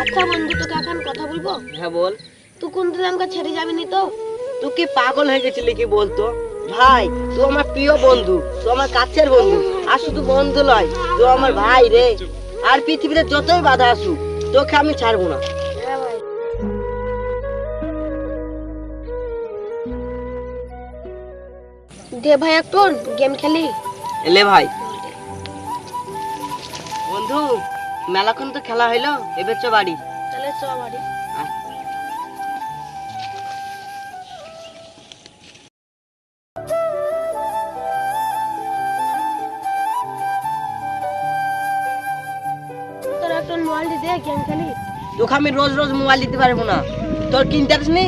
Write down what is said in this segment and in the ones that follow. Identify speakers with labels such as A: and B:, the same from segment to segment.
A: আচ্ছা বন্ধু, তোকে এখন কথা বলবো।
B: হ্যাঁ বল।
A: তুই কোনদিন আমাকে ছেড়ে যাবি নি তো?
B: তুই কি পাগল হয়ে গেছিলি কি বলতো? ভাই তুই আমার প্রিয় বন্ধু, তুই আমার কাছের বন্ধু, আর শুধু বন্ধু নয়, তুই আমার ভাই রে। আর পৃথিবীতে যতই বাধা আসুক তোকে আমি ছাড়বো না।
A: হ্যাঁ ভাই। দে ভাই একটু গেম খেলি।
B: এলে ভাই। বন্ধু মেলাক্ষণ তো খেলা হইলো, এবার চ বাড়ি।
A: তাহলে চ বাড়ি।
B: আয়।
A: তোর একটা মোবাইল দে, গেম খেলি।
B: তোকে আমি রোজ রোজ মোবাইল দিতে পারবো না। তোর কিনতে আসনি?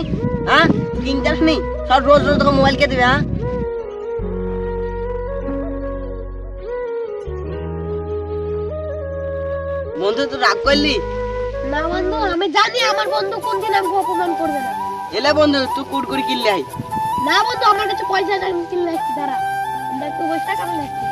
B: হ্যাঁ কিনতে আসনি? সব রোজ রোজ তোকে মোবাইল কে দেবে? হ্যাঁ বন্ধু তুই রাগ করলি?
A: না বন্ধু, আমি জানি আমার বন্ধু কোনদিন আমাকে অপমান করবে না।
B: এলে বন্ধু তুই কুড়কুড়ি কিনলে আই।
A: না বন্ধু, আমার কাছে পয়সা আছে, আমি কিনে আসছি। দাঁড়া, আমরা একটু বসে থাক, আমি আসছি।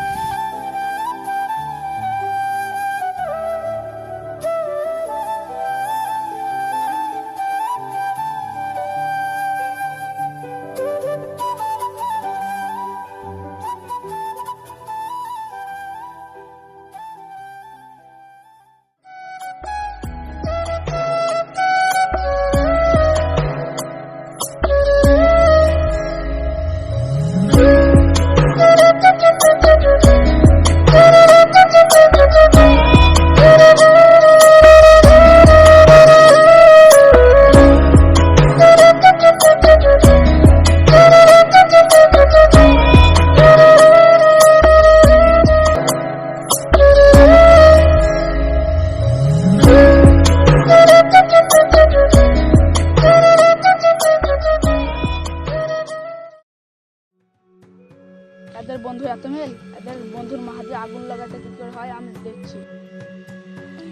C: এদের বন্ধু এত মেল, এদের বন্ধুর মাঝে আগুন লাগাতে কি করে হয় আমি দেখছি।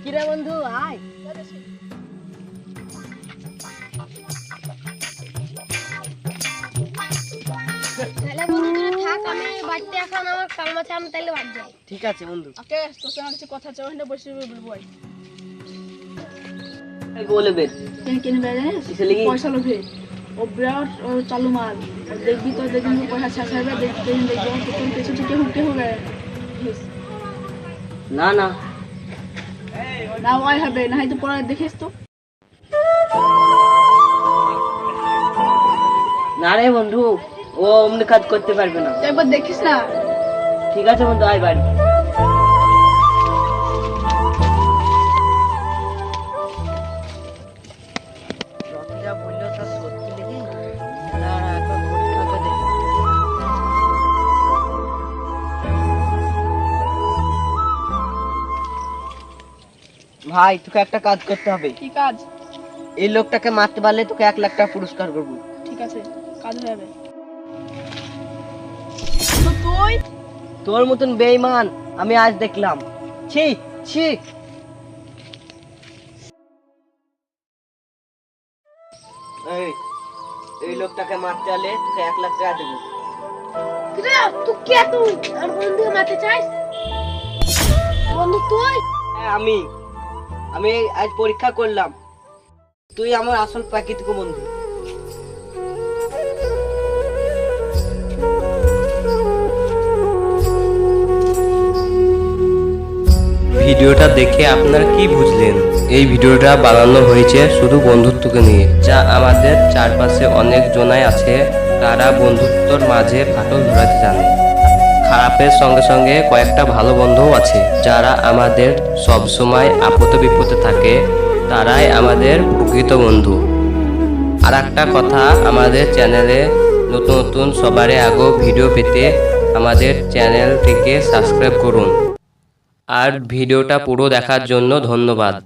B: কিরে বন্ধু আয়।
A: তাহলে বন্ধু তুই থাক, আমি বাড়িতে এখন আমার কাম আছে, আমি তাহলে বাড়ি যাই।
B: ঠিক আছে বন্ধু।
C: ওকে, তোর সঙ্গে কিছু কথা আছে, ওখানে বসে বলবো।
B: বলবে
C: কিনবে জানিস?
B: কিসের লাগি?
C: পয়সা লোভে। ও বিরাট ও চালু মাল। ও দেখবি তো, দেখবি পয়সা শেষ হবে, দেখবি তোর পেছু থেকে হুকে হবে
B: না না
C: না, ওয়াই হবে না, হয়তো পরে দেখিস তো।
B: না রে বন্ধু, ও অমনি কাজ করতে পারবে না।
C: তুই একবার দেখিস না।
B: ঠিক আছে বন্ধু আয় বাড়ি। যা বললো তা সত্যি লেগে একবার পরীক্ষা করে দেখি। ভাই তোকে একটা কাজ করতে হবে।
C: কি কাজ?
B: এই লোকটাকে মারতে পারলে তোকে 1 লাখ টাকা পুরস্কার করবো।
C: ঠিক আছে, কাজ হয়ে যাবে। তো তুই
B: তোর মতন বেঈমান আমি আজ দেখলাম। ছি ছি। এই লোকটাকে মারতে হলে তোকে 1 লাখ টাকা দেবো।
A: কিরে তুই কে? তুই আর বন্ধুকে মারতে চাস? বন্ধু তুই?
B: হ্যাঁ আমি আজ পরীক্ষা করলাম, তুই আমার আসল প্রাকৃতিক বন্ধু।
D: ভিডিওটা দেখে আপনারা কি বুঝলেন? এই ভিডিওটা বানানো হয়েছে শুধু বন্ধুত্বকে নিয়ে, যা আমাদের চারপাশে অনেক জনাই আছে, তারা বন্ধুত্বর মাঝে ফাটল ধরাতে জানে। খারাপের সঙ্গে সঙ্গে কয়েকটা ভালো বন্ধুও আছে, যারা আমাদের সব সময় আপদ বিপদে থাকে, তারাই আমাদের প্রকৃত বন্ধু। আর একটা কথা, আমাদের চ্যানেলে নতুন নতুন সবার আগে ভিডিও পেতে আমাদের চ্যানেলটিকে সাবস্ক্রাইব করুন। আর ভিডিওটা পুরো দেখার জন্য ধন্যবাদ।